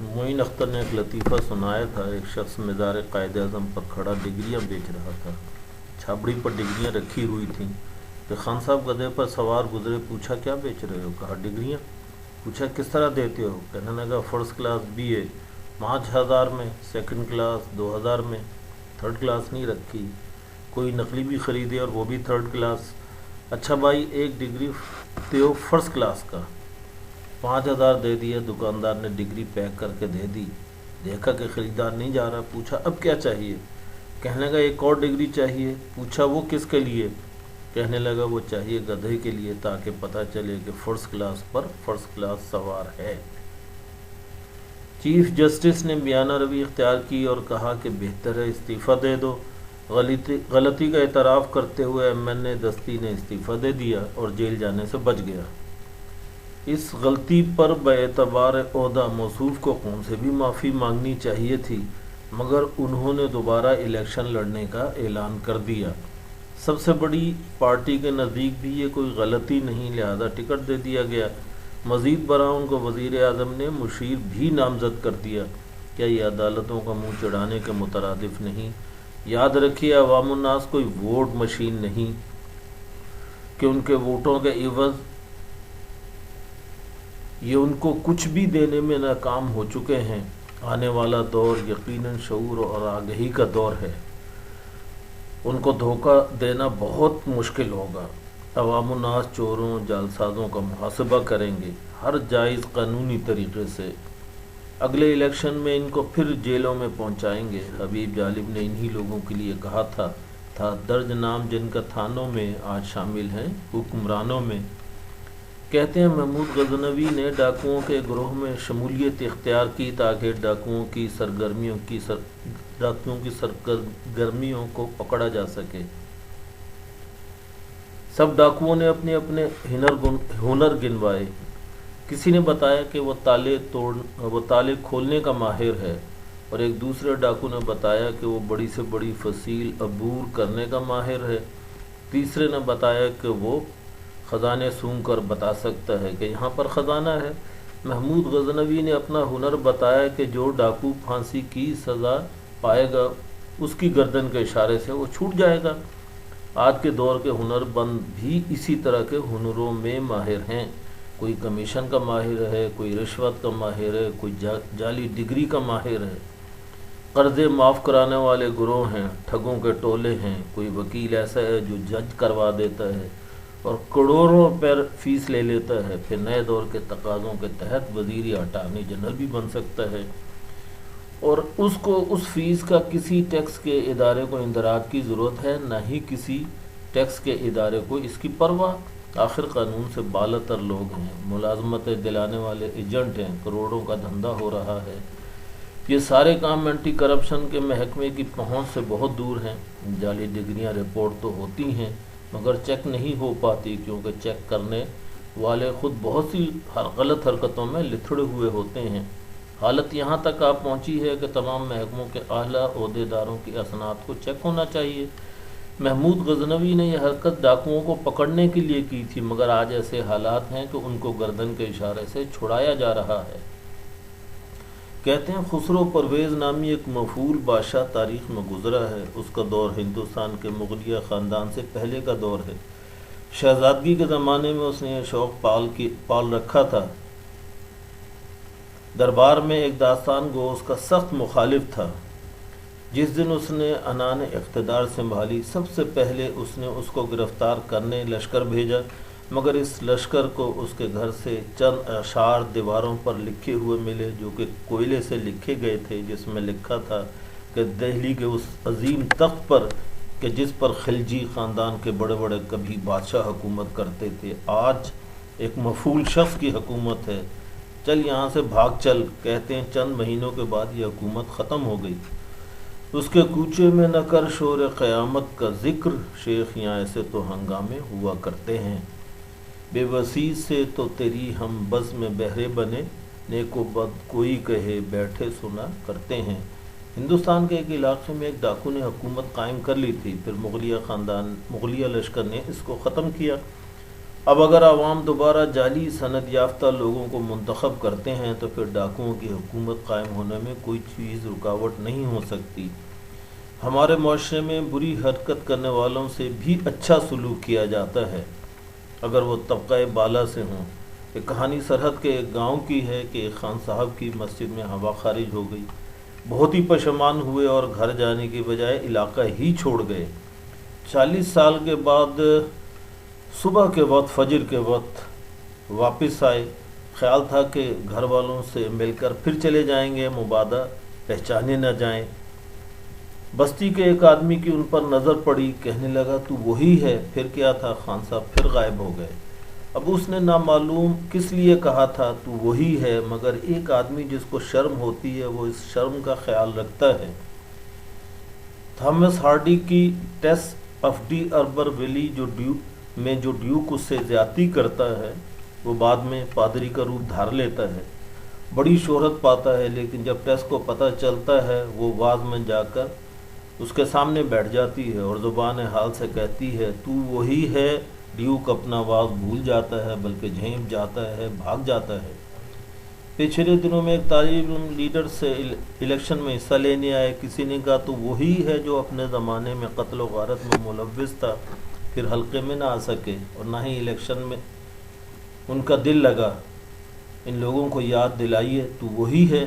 معین اختر نے ایک لطیفہ سنایا تھا۔ ایک شخص مزار قائد اعظم پر کھڑا ڈگریاں بیچ رہا تھا۔ چھابڑی پر ڈگریاں رکھی ہوئی تھیں کہ خان صاحب گدھے پر سوار گزرے۔ پوچھا کیا بیچ رہے ہو؟ کہا ڈگریاں۔ پوچھا کس طرح دیتے ہو؟ کہنے لگا فرسٹ کلاس BA 5000 میں، سیکنڈ کلاس 2000 میں، تھرڈ کلاس نہیں رکھی۔ کوئی نقلی بھی خریدے اور وہ بھی تھرڈ کلاس۔ اچھا بھائی ایک ڈگری دیو فرسٹ کلاس کا۔ 5000 دے دیا۔ دکاندار نے ڈگری پیک کر کے دے دی۔ دیکھا کہ خریدار نہیں جا رہا، پوچھا اب کیا چاہیے؟ کہنے لگا ایک اور ڈگری چاہیے۔ پوچھا وہ کس کے لیے؟ کہنے لگا وہ چاہیے گدھے کے لیے، تاکہ پتہ چلے کہ فرسٹ کلاس پر فرسٹ کلاس سوار ہے۔ چیف جسٹس نے بیانہ روی اختیار کی اور کہا کہ بہتر ہے استعفیٰ دے دو۔ غلطی کا اعتراف کرتے ہوئے MN دستی نے استعفیٰ دے دیا اور جیل جانے سے بچ گیا۔ اس غلطی پر باعتبار عہدہ موصوف کو قوم سے بھی معافی مانگنی چاہیے تھی، مگر انہوں نے دوبارہ الیکشن لڑنے کا اعلان کر دیا۔ سب سے بڑی پارٹی کے نزدیک بھی یہ کوئی غلطی نہیں، لہذا ٹکٹ دے دیا گیا۔ مزید برآں ان کو وزیر اعظم نے مشیر بھی نامزد کر دیا۔ کیا یہ عدالتوں کا منہ چڑھانے کے مترادف نہیں؟ یاد رکھیے عوام الناس کوئی ووٹ مشین نہیں کہ ان کے ووٹوں کے عوض یہ ان کو کچھ بھی دینے میں ناکام ہو چکے ہیں۔ آنے والا دور یقیناً شعور اور آگہی کا دور ہے۔ ان کو دھوکہ دینا بہت مشکل ہوگا۔ عوام الناس چوروں جعلسازوں کا محاسبہ کریں گے، ہر جائز قانونی طریقے سے۔ اگلے الیکشن میں ان کو پھر جیلوں میں پہنچائیں گے۔ حبیب جالب نے انہی لوگوں کے لیے کہا تھا درج نام جن کا تھانوں میں آج شامل ہیں حکمرانوں میں۔ کہتے ہیں محمود غزنوی نے ڈاکوؤں کے گروہ میں شمولیت اختیار کی تاکہ ڈاکوؤں کی سرگرمیوں کو پکڑا جا سکے۔ سب ڈاکوؤں نے اپنے اپنے ہنر گنوائے۔ کسی نے بتایا کہ وہ تالے کھولنے کا ماہر ہے، اور ایک دوسرے ڈاکو نے بتایا کہ وہ بڑی سے بڑی فصیل عبور کرنے کا ماہر ہے۔ تیسرے نے بتایا کہ وہ خزانے سونگھ کر بتا سکتا ہے کہ یہاں پر خزانہ ہے۔ محمود غزنوی نے اپنا ہنر بتایا کہ جو ڈاکو پھانسی کی سزا پائے گا اس کی گردن کے اشارے سے وہ چھوٹ جائے گا۔ آج کے دور کے ہنر بند بھی اسی طرح کے ہنروں میں ماہر ہیں۔ کوئی کمیشن کا ماہر ہے، کوئی رشوت کا ماہر ہے، کوئی جعلی ڈگری کا ماہر ہے۔ قرضے معاف کرانے والے گروہ ہیں، ٹھگوں کے ٹولے ہیں۔ کوئی وکیل ایسا ہے جو جج کروا دیتا ہے اور کروڑوں پر فیس لے لیتا ہے، پھر نئے دور کے تقاضوں کے تحت وزیر یا اٹارنی جنرل بھی بن سکتا ہے، اور اس کو اس فیس کا کسی ٹیکس کے ادارے کو اندراج کی ضرورت ہے، نہ ہی کسی ٹیکس کے ادارے کو اس کی پرواہ۔ آخر قانون سے بالاتر لوگ ہیں، ملازمتیں دلانے والے ایجنٹ ہیں، کروڑوں کا دھندا ہو رہا ہے۔ یہ سارے کام اینٹی کرپشن کے محکمے کی پہنچ سے بہت دور ہیں۔ جعلی ڈگریاں رپورٹ تو ہوتی ہیں مگر چیک نہیں ہو پاتی، کیونکہ چیک کرنے والے خود بہت سی غلط حرکتوں میں لتھڑے ہوئے ہوتے ہیں۔ حالت یہاں تک آپ پہنچی ہے کہ تمام محکموں کے اعلیٰ عہدیداروں کی اسناد کو چیک ہونا چاہیے۔ محمود غزنوی نے یہ حرکت ڈاکوؤں کو پکڑنے کے لیے کی تھی، مگر آج ایسے حالات ہیں کہ ان کو گردن کے اشارے سے چھڑایا جا رہا ہے۔ کہتے ہیں خسرو پرویز نامی ایک مفعول بادشاہ تاریخ میں گزرا ہے۔ اس کا دور ہندوستان کے مغلیہ خاندان سے پہلے کا دور ہے۔ شہزادگی کے زمانے میں اس نے یہ شوق پال رکھا تھا۔ دربار میں ایک داستان گو اس کا سخت مخالف تھا۔ جس دن اس نے عنان اقتدار سنبھالی، سب سے پہلے اس نے اس کو گرفتار کرنے لشکر بھیجا، مگر اس لشکر کو اس کے گھر سے چند اشعار دیواروں پر لکھے ہوئے ملے جو کہ کوئلے سے لکھے گئے تھے، جس میں لکھا تھا کہ دہلی کے اس عظیم تخت پر کہ جس پر خلجی خاندان کے بڑے بڑے کبھی بادشاہ حکومت کرتے تھے، آج ایک مفعول شخص کی حکومت ہے۔ چل یہاں سے بھاگ چل۔ کہتے ہیں چند مہینوں کے بعد یہ حکومت ختم ہو گئی۔ اس کے کوچے میں نہ کر شور قیامت کا ذکر، شیخ یہاں ایسے تو ہنگامے ہوا کرتے ہیں۔ بے وسیع سے تو تیری ہم بز میں بہرے بنے، نیک و بد کوئی کہے بیٹھے سنا کرتے ہیں۔ ہندوستان کے ایک علاقے میں ایک ڈاکو نے حکومت قائم کر لی تھی، پھر مغلیہ لشکر نے اس کو ختم کیا۔ اب اگر عوام دوبارہ جعلی سند یافتہ لوگوں کو منتخب کرتے ہیں تو پھر ڈاکوؤں کی حکومت قائم ہونے میں کوئی چیز رکاوٹ نہیں ہو سکتی۔ ہمارے معاشرے میں بری حرکت کرنے والوں سے بھی اچھا سلوک کیا جاتا ہے اگر وہ طبقہ بالا سے ہوں۔ ایک کہانی سرحد کے ایک گاؤں کی ہے کہ ایک خان صاحب کی مسجد میں ہوا خارج ہو گئی۔ بہت ہی پشیمان ہوئے اور گھر جانے کی بجائے علاقہ ہی چھوڑ گئے۔ 40 سال کے بعد صبح کے وقت، فجر کے وقت واپس آئے۔ خیال تھا کہ گھر والوں سے مل کر پھر چلے جائیں گے، مبادا پہچانے نہ جائیں۔ بستی کے ایک آدمی کی ان پر نظر پڑی، کہنے لگا تو وہی ہے۔ پھر کیا تھا، خان صاحب پھر غائب ہو گئے۔ اب اس نے نامعلوم کس لیے کہا تھا تو وہی ہے، مگر ایک آدمی جس کو شرم ہوتی ہے وہ اس شرم کا خیال رکھتا ہے۔ تھامس ہارڈی کی ٹیس آف ڈی اربر ویلی جو ڈیوک اس سے زیادتی کرتا ہے، وہ بعد میں پادری کا روپ دھار لیتا ہے، بڑی شہرت پاتا ہے، لیکن جب ٹیس کو پتہ چلتا ہے وہ واز میں جا کر اس کے سامنے بیٹھ جاتی ہے اور زبان حال سے کہتی ہے تو وہی ہے۔ ڈیوک اپنا واز بھول جاتا ہے، بلکہ جھینپ جاتا ہے، بھاگ جاتا ہے۔ پچھلے دنوں میں ایک طالب علم لیڈر سے الیکشن میں حصہ لینے آئے، کسی نے کہا تو وہی ہے جو اپنے زمانے میں قتل و غارت میں ملوث تھا، پھر حلقے میں نہ آ سکے اور نہ ہی الیکشن میں ان کا دل لگا۔ ان لوگوں کو یاد دلائیے تو وہی ہے۔